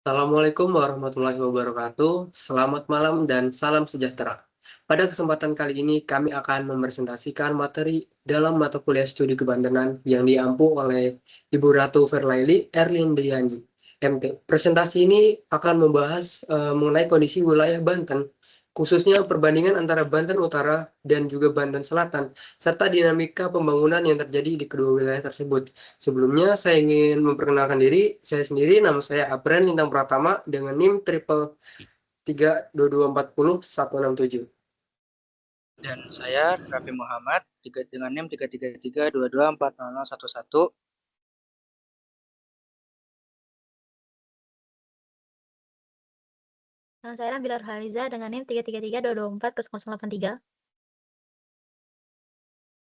Assalamualaikum warahmatullahi wabarakatuh. Selamat malam dan salam sejahtera. Pada kesempatan kali ini kami akan mempresentasikan materi dalam mata kuliah studi kebantenan yang diampu oleh Ibu Ratu Verlaili Erlindiani, MT. Presentasi ini akan membahas mengenai kondisi wilayah Banten, khususnya perbandingan antara Banten Utara dan juga Banten Selatan, serta dinamika pembangunan yang terjadi di kedua wilayah tersebut. Sebelumnya saya ingin memperkenalkan diri, saya sendiri, nama saya Apren Lintang Pratama dengan NIM triple 32240 167. Dan saya Raffi Muhammad dengan NIM 333224011. Saya Nabila Haliza dengan NIM 33322240083.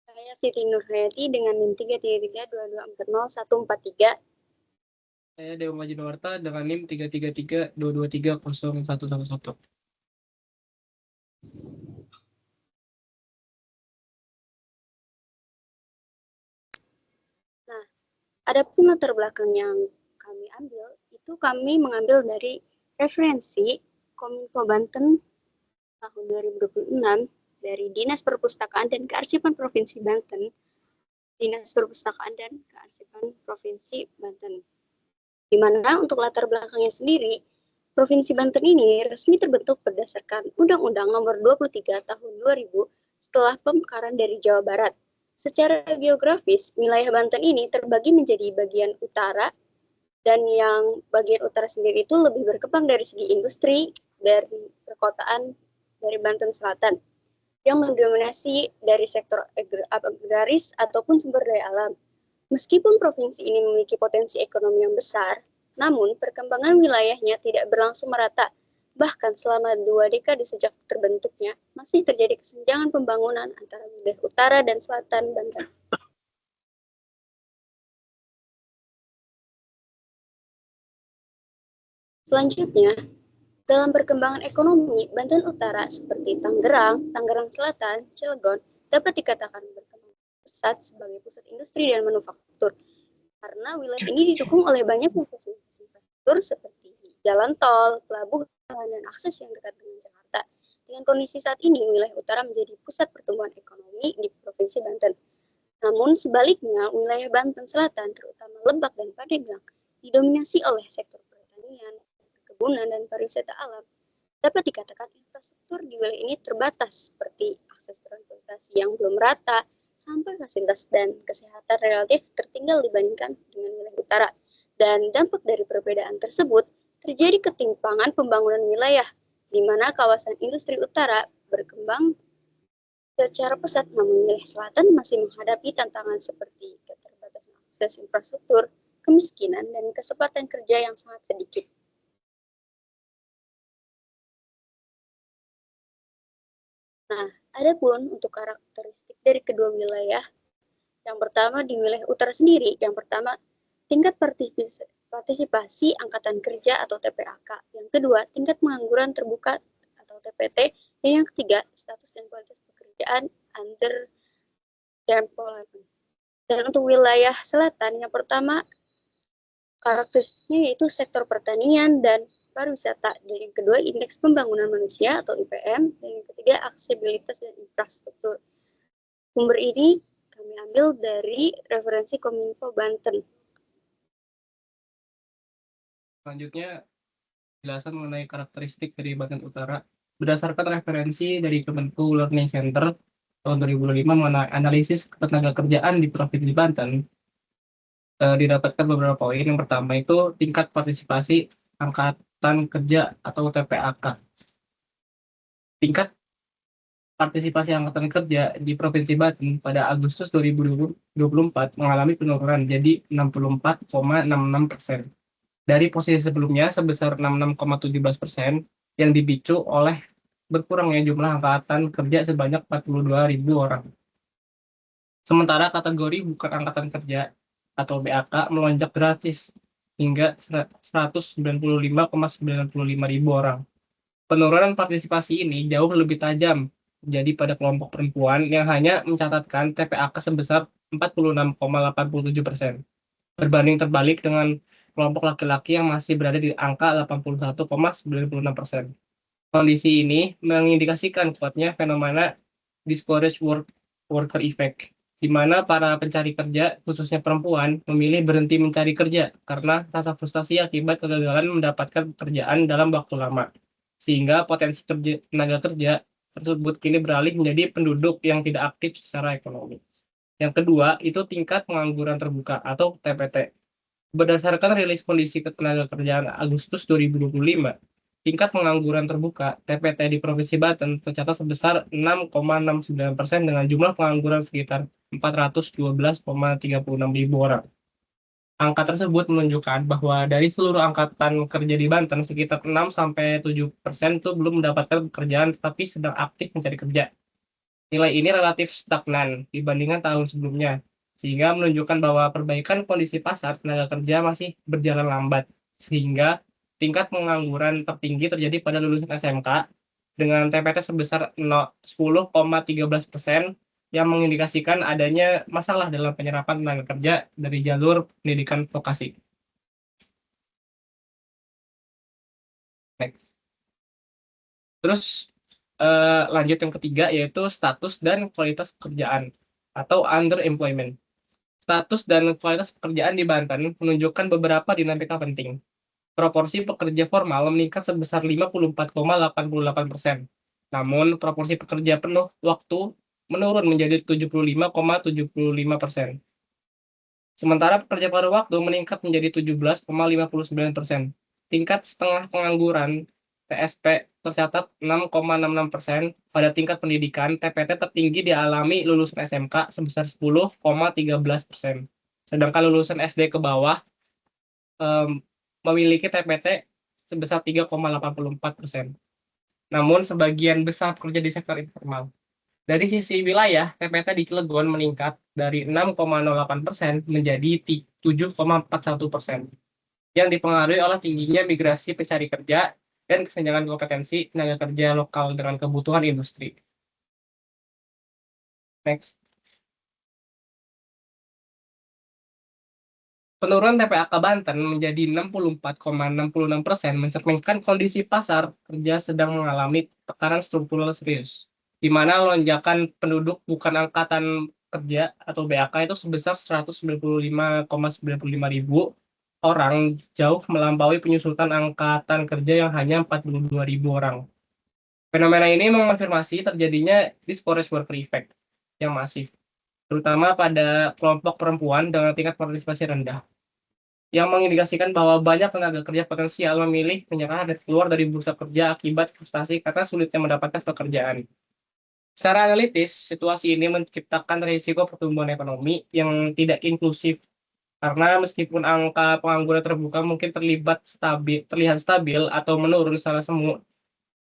Saya Siti Nurhayati dengan NIM 33322404143. Saya Dewa Majinwarta dengan NIM 33322301111. Nah, adapun latar belakang yang kami ambil, itu kami mengambil dari referensi Kominfo Banten tahun 2026 dari Dinas Perpustakaan dan Kearsipan Provinsi Banten, Dinas Perpustakaan dan Kearsipan Provinsi Banten. Di mana untuk latar belakangnya sendiri, Provinsi Banten ini resmi terbentuk berdasarkan Undang-Undang Nomor 23 Tahun 2000 setelah pemekaran dari Jawa Barat. Secara geografis, wilayah Banten ini terbagi menjadi bagian utara, dan yang bagian utara sendiri itu lebih berkembang dari segi industri dari perkotaan dari Banten Selatan, yang mendominasi dari sektor agraris ataupun sumber daya alam. Meskipun provinsi ini memiliki potensi ekonomi yang besar, namun perkembangan wilayahnya tidak berlangsung merata. Bahkan selama 2 dekade sejak terbentuknya, masih terjadi kesenjangan pembangunan antara wilayah utara dan selatan Banten. Selanjutnya, dalam perkembangan ekonomi, Banten Utara seperti Tangerang, Tangerang Selatan, Cilegon dapat dikatakan berkembang pesat sebagai pusat industri dan manufaktur. Karena wilayah ini didukung oleh banyak fasilitas infrastruktur seperti jalan tol, pelabuhan, dan akses yang dekat dengan Jakarta. Dengan kondisi saat ini, wilayah utara menjadi pusat pertumbuhan ekonomi di Provinsi Banten. Namun sebaliknya, wilayah Banten Selatan, terutama Lebak dan Pandeglang, didominasi oleh sektor pertanian, perkebunan, dan pariwisata alam. Dapat dikatakan infrastruktur di wilayah ini terbatas, seperti akses transportasi yang belum rata, sampai fasilitas dan kesehatan relatif tertinggal dibandingkan dengan wilayah utara. Dan dampak dari perbedaan tersebut, terjadi ketimpangan pembangunan wilayah, di mana kawasan industri utara berkembang secara pesat, namun wilayah selatan masih menghadapi tantangan seperti keterbatasan akses infrastruktur, kemiskinan, dan kesempatan kerja yang sangat sedikit. Nah, adapun untuk karakteristik dari kedua wilayah, yang pertama di wilayah utara sendiri, yang pertama tingkat partisipasi angkatan kerja atau TPAK, yang kedua tingkat pengangguran terbuka atau TPT, dan yang ketiga status dan kualitas pekerjaan under employment. Dan untuk wilayah selatan, yang pertama karakteristiknya yaitu sektor pertanian dan pariwisata, dan yang kedua indeks pembangunan manusia atau IPM, dan yang ketiga aksesibilitas dan infrastruktur. Sumber ini kami ambil dari referensi Kominfo Banten. Selanjutnya, penjelasan mengenai karakteristik dari Banten Utara. Berdasarkan referensi dari Kemenku Learning Center tahun 2005 mengenai analisis ketenaga kerjaan di Provinsi Banten, didapatkan beberapa poin. Yang pertama itu tingkat partisipasi angkatan kerja atau TPAK. Tingkat partisipasi angkatan kerja di Provinsi Banten pada Agustus 2024 mengalami penurunan jadi 64,66%. Dari posisi sebelumnya sebesar 66,17% yang dipicu oleh berkurangnya jumlah angkatan kerja sebanyak 42.000 orang. Sementara kategori bukan angkatan kerja atau BAK melonjak drastis hingga 195,95 ribu orang. Penurunan partisipasi ini jauh lebih tajam jadi pada kelompok perempuan yang hanya mencatatkan TPAK sebesar 46,87%. Berbanding terbalik dengan kelompok laki-laki yang masih berada di angka 81,96%. Kondisi ini mengindikasikan kuatnya fenomena discouraged worker effect, di mana para pencari kerja, khususnya perempuan, memilih berhenti mencari kerja karena rasa frustasi akibat kegagalan mendapatkan pekerjaan dalam waktu lama. Sehingga potensi tenaga kerja tersebut kini beralih menjadi penduduk yang tidak aktif secara ekonomi. Yang kedua, itu tingkat pengangguran terbuka atau TPT. Berdasarkan rilis kondisi ketenagakerjaan Agustus 2025, tingkat pengangguran terbuka (TPT) di Provinsi Banten tercatat sebesar 6,69% dengan jumlah pengangguran sekitar 412,36 ribu orang. Angka tersebut menunjukkan bahwa dari seluruh angkatan kerja di Banten, sekitar 6-7% itu belum mendapatkan pekerjaan tetapi sedang aktif mencari kerja. Nilai ini relatif stagnan dibandingkan tahun sebelumnya, sehingga menunjukkan bahwa perbaikan kondisi pasar tenaga kerja masih berjalan lambat, sehingga tingkat pengangguran tertinggi terjadi pada lulusan SMK dengan TPT sebesar 10,13% yang mengindikasikan adanya masalah dalam penyerapan tenaga kerja dari jalur pendidikan vokasi. Next. Terus lanjut yang ketiga, yaitu status dan kualitas pekerjaan atau underemployment. Status dan kualitas pekerjaan di Banten menunjukkan beberapa dinamika penting. Proporsi pekerja formal meningkat sebesar 54,88%. Namun, proporsi pekerja penuh waktu menurun menjadi 75,75%. Sementara pekerja paruh waktu meningkat menjadi 17,59%. Tingkat setengah pengangguran TSP tercatat 6,66%. Pada tingkat pendidikan, TPT tertinggi dialami lulusan SMK sebesar 10,13%. Sedangkan lulusan SD ke bawah memiliki TPT sebesar 3,84%. Namun, sebagian besar pekerja di sektor informal. Dari sisi wilayah, TPT di Cilegon meningkat dari 6,08% menjadi 7,41%, yang dipengaruhi oleh tingginya migrasi pencari kerja dan kesenjangan kompetensi tenaga kerja lokal dengan kebutuhan industri. Next. Penurunan TPAK Banten menjadi 64,66% mencerminkan kondisi pasar kerja sedang mengalami tekanan struktural serius, di mana lonjakan penduduk bukan angkatan kerja atau BAK itu sebesar 195,95 ribu orang, jauh melampaui penyusutan angkatan kerja yang hanya 42 ribu orang. Fenomena ini mengonfirmasi terjadinya discouraged worker effect yang masif, terutama pada kelompok perempuan dengan tingkat partisipasi rendah, yang mengindikasikan bahwa banyak tenaga kerja potensial memilih menyerah dan keluar dari bursa kerja akibat frustasi karena sulitnya mendapatkan pekerjaan. Secara analitis, situasi ini menciptakan risiko pertumbuhan ekonomi yang tidak inklusif, karena meskipun angka pengangguran terbuka mungkin terlihat stabil atau menurun secara semu,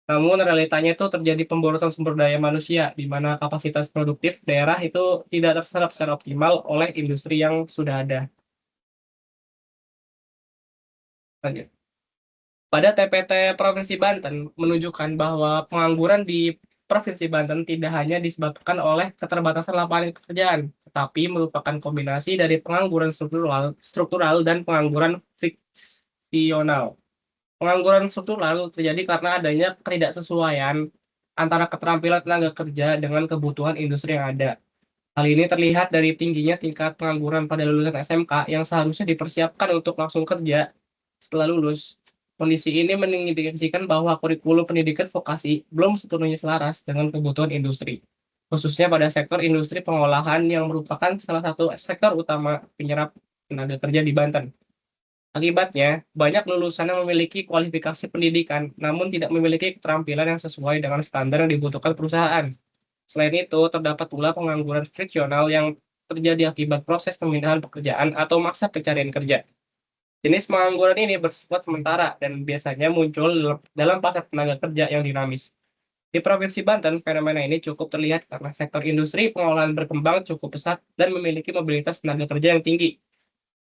namun realitanya itu terjadi pemborosan sumber daya manusia, di mana kapasitas produktif daerah itu tidak terserap secara optimal oleh industri yang sudah ada. Lanjut. Pada TPT Provinsi Banten menunjukkan bahwa pengangguran di Provinsi Banten tidak hanya disebabkan oleh keterbatasan lapangan pekerjaan, tetapi merupakan kombinasi dari pengangguran struktural dan pengangguran friksional. Pengangguran struktural terjadi karena adanya ketidaksesuaian antara keterampilan tenaga kerja dengan kebutuhan industri yang ada. Hal ini terlihat dari tingginya tingkat pengangguran pada lulusan SMK yang seharusnya dipersiapkan untuk langsung kerja setelah lulus. Kondisi ini mengindikasikan bahwa kurikulum pendidikan vokasi belum sepenuhnya selaras dengan kebutuhan industri, khususnya pada sektor industri pengolahan yang merupakan salah satu sektor utama penyerap tenaga kerja di Banten. Akibatnya, banyak lulusan yang memiliki kualifikasi pendidikan namun tidak memiliki keterampilan yang sesuai dengan standar yang dibutuhkan perusahaan. Selain itu, terdapat pula pengangguran friksional yang terjadi akibat proses pemindahan pekerjaan atau masa pencarian kerja. Jenis pengangguran ini bersifat sementara dan biasanya muncul dalam pasar tenaga kerja yang dinamis. Di Provinsi Banten, fenomena ini cukup terlihat karena sektor industri pengolahan berkembang cukup pesat dan memiliki mobilitas tenaga kerja yang tinggi.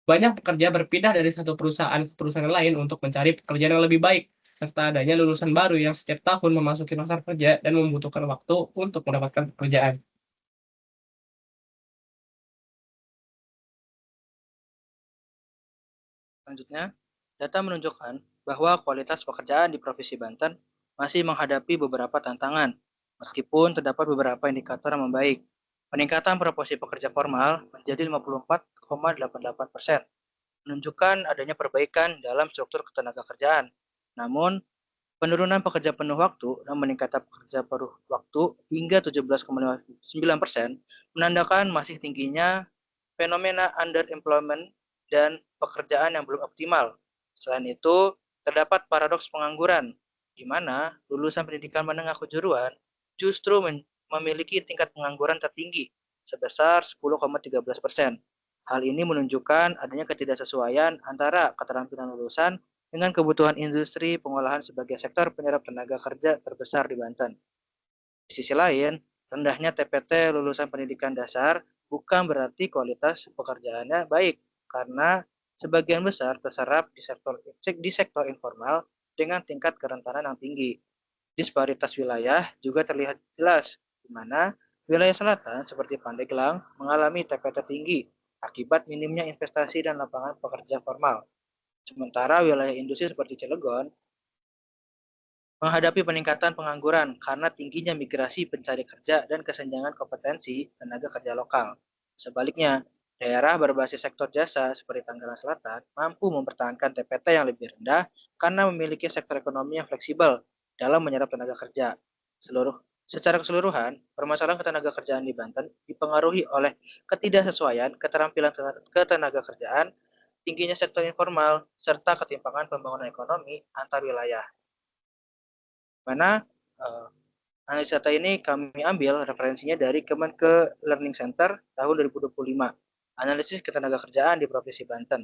Banyak pekerja berpindah dari satu perusahaan ke perusahaan lain untuk mencari pekerjaan yang lebih baik, serta adanya lulusan baru yang setiap tahun memasuki pasar kerja dan membutuhkan waktu untuk mendapatkan pekerjaan. Selanjutnya, data menunjukkan bahwa kualitas pekerjaan di Provinsi Banten masih menghadapi beberapa tantangan, meskipun terdapat beberapa indikator yang membaik. Peningkatan proporsi pekerja formal menjadi 54,88%, menunjukkan adanya perbaikan dalam struktur ketenagakerjaan. Namun, penurunan pekerja penuh waktu dan meningkatkan pekerja paruh waktu hingga 17,9% menandakan masih tingginya fenomena underemployment dan pekerjaan yang belum optimal. Selain itu, terdapat paradoks pengangguran, di mana lulusan pendidikan menengah kejuruan justru memiliki tingkat pengangguran tertinggi sebesar 10,13%. Hal ini menunjukkan adanya ketidaksesuaian antara keterampilan lulusan dengan kebutuhan industri pengolahan sebagai sektor penyerap tenaga kerja terbesar di Banten. Di sisi lain, rendahnya TPT lulusan pendidikan dasar bukan berarti kualitas pekerjaannya baik, karena sebagian besar terserap di sektor informal dengan tingkat kerentanan yang tinggi. Disparitas wilayah juga terlihat jelas, di mana wilayah selatan seperti Pandeglang mengalami TPT tinggi akibat minimnya investasi dan lapangan pekerja formal. Sementara wilayah industri seperti Cilegon menghadapi peningkatan pengangguran karena tingginya migrasi pencari kerja dan kesenjangan kompetensi tenaga kerja lokal. Sebaliknya, daerah berbasis sektor jasa seperti Tangerang Selatan mampu mempertahankan TPT yang lebih rendah karena memiliki sektor ekonomi yang fleksibel dalam menyerap tenaga kerja. Secara keseluruhan, permasalahan ketenaga kerjaan di Banten dipengaruhi oleh ketidaksesuaian keterampilan ketenaga kerjaan, tingginya sektor informal, serta ketimpangan pembangunan ekonomi antar wilayah. Mana analisa data ini kami ambil referensinya dari Kemenke Learning Center tahun 2025, analisis ketenagakerjaan di Provinsi Banten.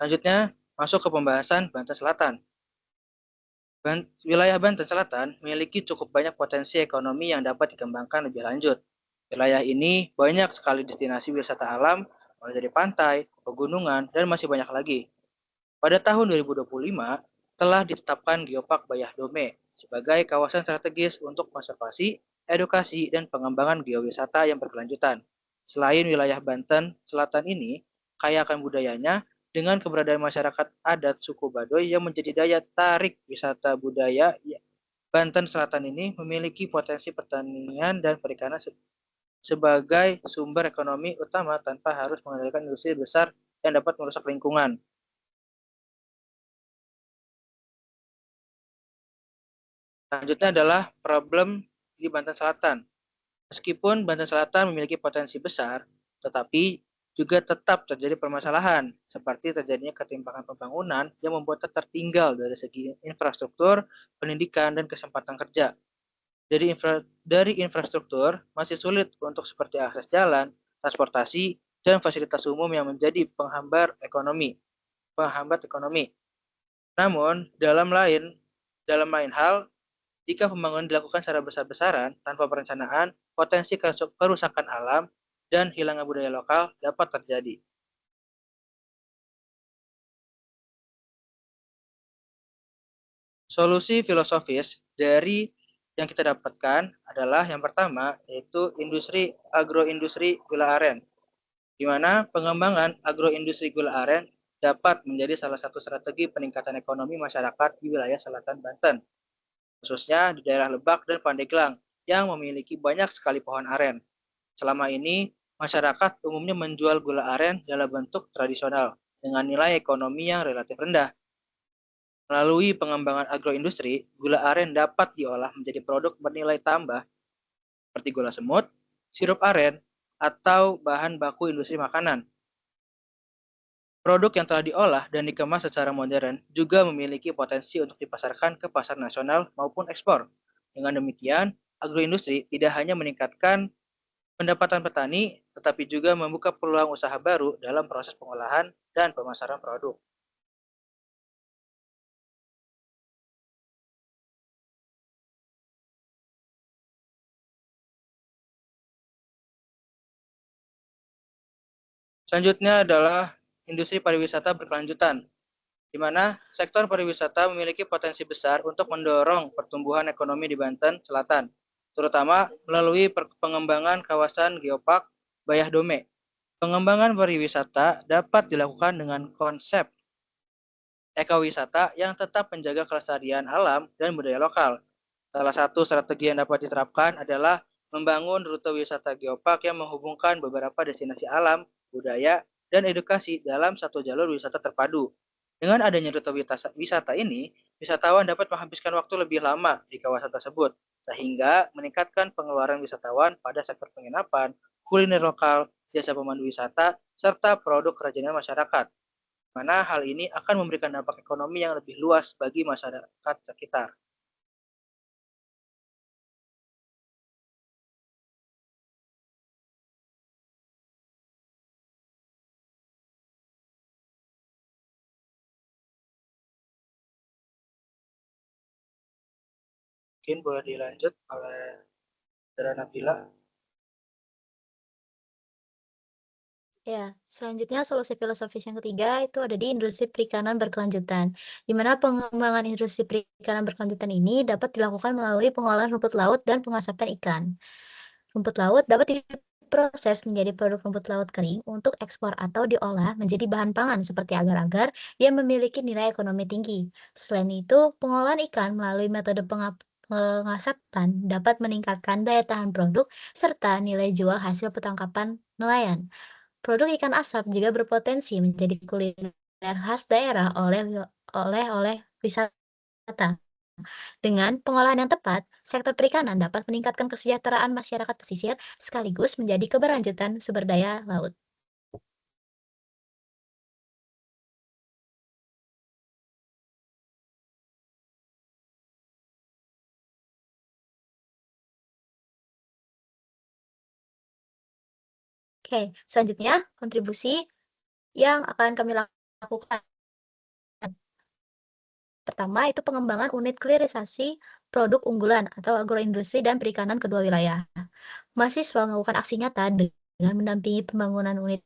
Selanjutnya, masuk ke pembahasan Banten Selatan. Wilayah Banten Selatan memiliki cukup banyak potensi ekonomi yang dapat dikembangkan lebih lanjut. Wilayah ini banyak sekali destinasi wisata alam, mulai dari pantai, pegunungan, dan masih banyak lagi. Pada tahun 2025, telah ditetapkan Geopark Bayah Dome sebagai kawasan strategis untuk konservasi, edukasi, dan pengembangan geowisata yang berkelanjutan. Selain wilayah Banten Selatan ini, kaya akan budayanya dengan keberadaan masyarakat adat suku Baduy yang menjadi daya tarik wisata budaya. Banten Selatan ini memiliki potensi pertanian dan perikanan sebagai sumber ekonomi utama tanpa harus mengandalkan industri besar yang dapat merusak lingkungan. Selanjutnya adalah problem di Banten Selatan. Meskipun Banten Selatan memiliki potensi besar, tetapi juga tetap terjadi permasalahan, seperti terjadinya ketimpangan pembangunan yang membuatnya tertinggal dari segi infrastruktur, pendidikan, dan kesempatan kerja. Dari infrastruktur, masih sulit untuk seperti akses jalan, transportasi, dan fasilitas umum yang menjadi penghambat ekonomi. Namun, dalam lain hal, jika pembangunan dilakukan secara besar-besaran tanpa perencanaan, potensi kerusakan alam dan hilangnya budaya lokal dapat terjadi. Solusi filosofis dari yang kita dapatkan adalah yang pertama, yaitu agroindustri gula aren, di mana pengembangan agroindustri gula aren dapat menjadi salah satu strategi peningkatan ekonomi masyarakat di wilayah selatan Banten, khususnya di daerah Lebak dan Pandeglang yang memiliki banyak sekali pohon aren. Selama ini, masyarakat umumnya menjual gula aren dalam bentuk tradisional dengan nilai ekonomi yang relatif rendah. Melalui pengembangan agroindustri, gula aren dapat diolah menjadi produk bernilai tambah seperti gula semut, sirup aren, atau bahan baku industri makanan. Produk yang telah diolah dan dikemas secara modern juga memiliki potensi untuk dipasarkan ke pasar nasional maupun ekspor. Dengan demikian, agroindustri tidak hanya meningkatkan pendapatan petani, tetapi juga membuka peluang usaha baru dalam proses pengolahan dan pemasaran produk. Selanjutnya adalah industri pariwisata berkelanjutan, di mana sektor pariwisata memiliki potensi besar untuk mendorong pertumbuhan ekonomi di Banten Selatan, terutama melalui pengembangan kawasan geopark Bayah Dome. Pengembangan pariwisata dapat dilakukan dengan konsep ekowisata yang tetap menjaga kelestarian alam dan budaya lokal. Salah satu strategi yang dapat diterapkan adalah membangun rute wisata geopark yang menghubungkan beberapa destinasi alam, budaya, dan edukasi dalam satu jalur wisata terpadu. Dengan adanya rute wisata ini, wisatawan dapat menghabiskan waktu lebih lama di kawasan tersebut, sehingga meningkatkan pengeluaran wisatawan pada sektor penginapan, kuliner lokal, jasa pemandu wisata, serta produk kerajinan masyarakat. Mana hal ini akan memberikan dampak ekonomi yang lebih luas bagi masyarakat sekitar. Mungkin boleh dilanjut oleh Saudara Nabila. Ya, selanjutnya solusi filosofis yang ketiga itu ada di industri perikanan berkelanjutan, di mana pengembangan industri perikanan berkelanjutan ini dapat dilakukan melalui pengolahan rumput laut dan pengasapan ikan. Rumput laut dapat diproses menjadi produk rumput laut kering untuk ekspor atau diolah menjadi bahan pangan seperti agar-agar yang memiliki nilai ekonomi tinggi. Selain itu, pengolahan ikan melalui metode pengasapan dapat meningkatkan daya tahan produk serta nilai jual hasil petangkapan nelayan. Produk ikan asap juga berpotensi menjadi kuliner khas daerah oleh wisata. Dengan pengolahan yang tepat, sektor perikanan dapat meningkatkan kesejahteraan masyarakat pesisir sekaligus menjadi keberlanjutan sumber daya laut. Oke, selanjutnya kontribusi yang akan kami lakukan. Pertama, itu pengembangan unit hilirisasi produk unggulan atau agroindustri dan perikanan kedua wilayah. Mahasiswa melakukan aksi nyata dengan mendampingi pembangunan unit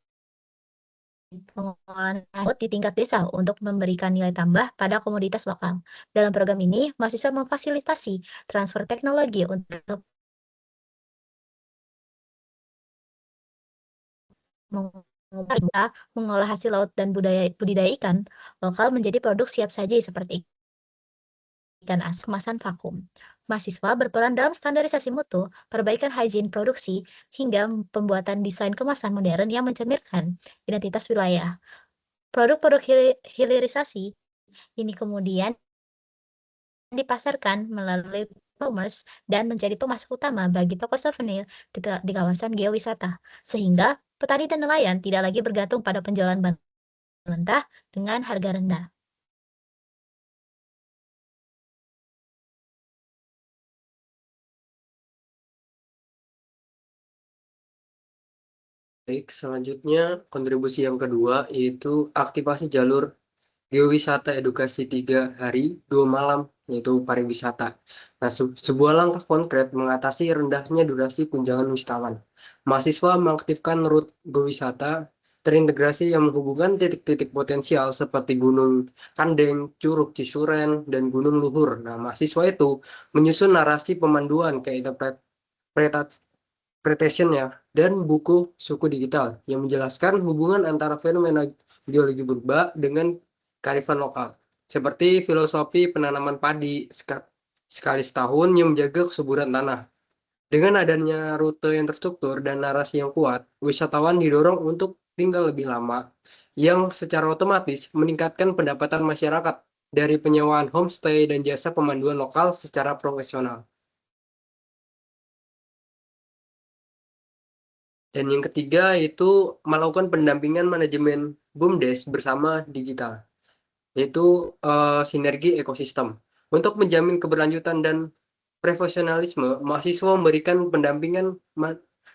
pengolahan laut di tingkat desa untuk memberikan nilai tambah pada komoditas lokal. Dalam program ini, mahasiswa memfasilitasi transfer teknologi untuk mengolah hasil laut dan budidaya ikan lokal menjadi produk siap saji seperti ikan asin kemasan vakum. Mahasiswa berperan dalam standarisasi mutu, perbaikan hygiene produksi, hingga pembuatan desain kemasan modern yang mencerminkan identitas wilayah. Produk-produk hilirisasi ini kemudian dipasarkan melalui e-commerce dan menjadi pemasok utama bagi toko souvenir di kawasan geowisata, sehingga petani dan nelayan tidak lagi bergantung pada penjualan bahan mentah dengan harga rendah. Baik, selanjutnya kontribusi yang kedua yaitu aktivasi jalur geowisata edukasi 3 hari 2 malam yaitu pariwisata. Nah, sebuah langkah konkret mengatasi rendahnya durasi kunjungan wisatawan. Mahasiswa mengaktifkan rute geowisata terintegrasi yang menghubungkan titik-titik potensial seperti Gunung Kandeng, Curug Cisuren, dan Gunung Luhur. Nah, mahasiswa itu menyusun narasi pemanduan ke interpretation-nya dan buku suku digital yang menjelaskan hubungan antara fenomena geologi purba dengan kearifan lokal, seperti filosofi penanaman padi sekali setahun yang menjaga kesuburan tanah. Dengan adanya rute yang terstruktur dan narasi yang kuat, wisatawan didorong untuk tinggal lebih lama, yang secara otomatis meningkatkan pendapatan masyarakat dari penyewaan homestay dan jasa pemanduan lokal secara profesional. Dan yang ketiga itu melakukan pendampingan manajemen BUMDes bersama digital, yaitu sinergi ekosistem. Untuk menjamin keberlanjutan dan profesionalisme, mahasiswa memberikan pendampingan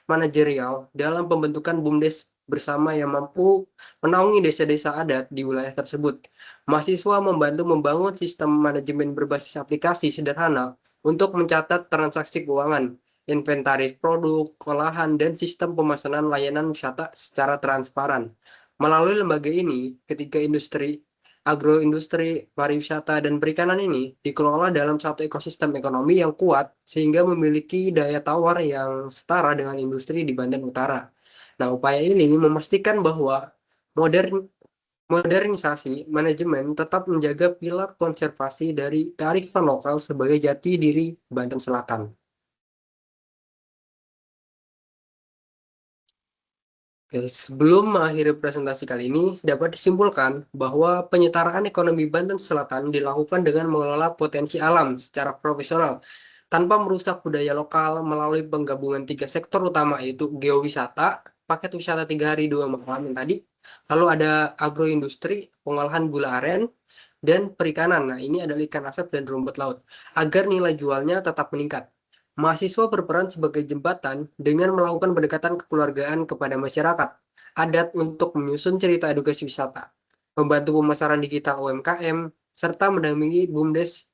manajerial dalam pembentukan BUMDes bersama yang mampu menaungi desa-desa adat di wilayah tersebut. Mahasiswa membantu membangun sistem manajemen berbasis aplikasi sederhana untuk mencatat transaksi keuangan, inventaris produk, olahan, dan sistem pemesanan layanan wisata secara transparan. Melalui lembaga ini, ketiga agroindustri, pariwisata, dan perikanan ini dikelola dalam satu ekosistem ekonomi yang kuat sehingga memiliki daya tawar yang setara dengan industri di Banten Utara. Nah, upaya ini memastikan bahwa modernisasi manajemen tetap menjaga pilar konservasi dari kearifan lokal sebagai jati diri Banten Selatan. Oke, sebelum mengakhiri presentasi kali ini, dapat disimpulkan bahwa penyetaraan ekonomi Banten Selatan dilakukan dengan mengelola potensi alam secara profesional, tanpa merusak budaya lokal melalui penggabungan 3 sektor utama, yaitu geowisata, paket wisata 3 hari 2 malam yang tadi, lalu ada agroindustri, pengolahan gula aren, dan perikanan. Nah, ini adalah ikan asap dan rumput laut, agar nilai jualnya tetap meningkat. Mahasiswa berperan sebagai jembatan dengan melakukan pendekatan kekeluargaan kepada masyarakat adat untuk menyusun cerita edukasi wisata, membantu pemasaran digital UMKM, serta mendampingi BUMDes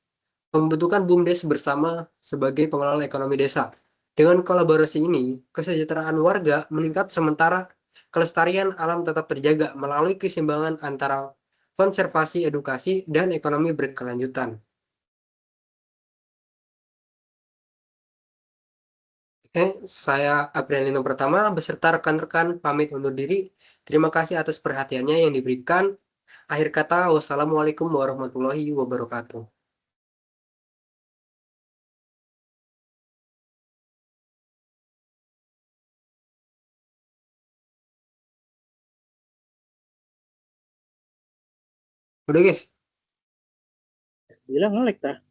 pembentukan BUMDes bersama sebagai pengelola ekonomi desa. Dengan kolaborasi ini, kesejahteraan warga meningkat sementara kelestarian alam tetap terjaga melalui keseimbangan antara konservasi, edukasi, dan ekonomi berkelanjutan. Oke, saya Aprilino Pertama beserta rekan-rekan pamit undur diri. Terima kasih atas perhatiannya yang diberikan. Akhir kata, wassalamualaikum warahmatullahi wabarakatuh. Udah guys. Bilang ngelik, Tah.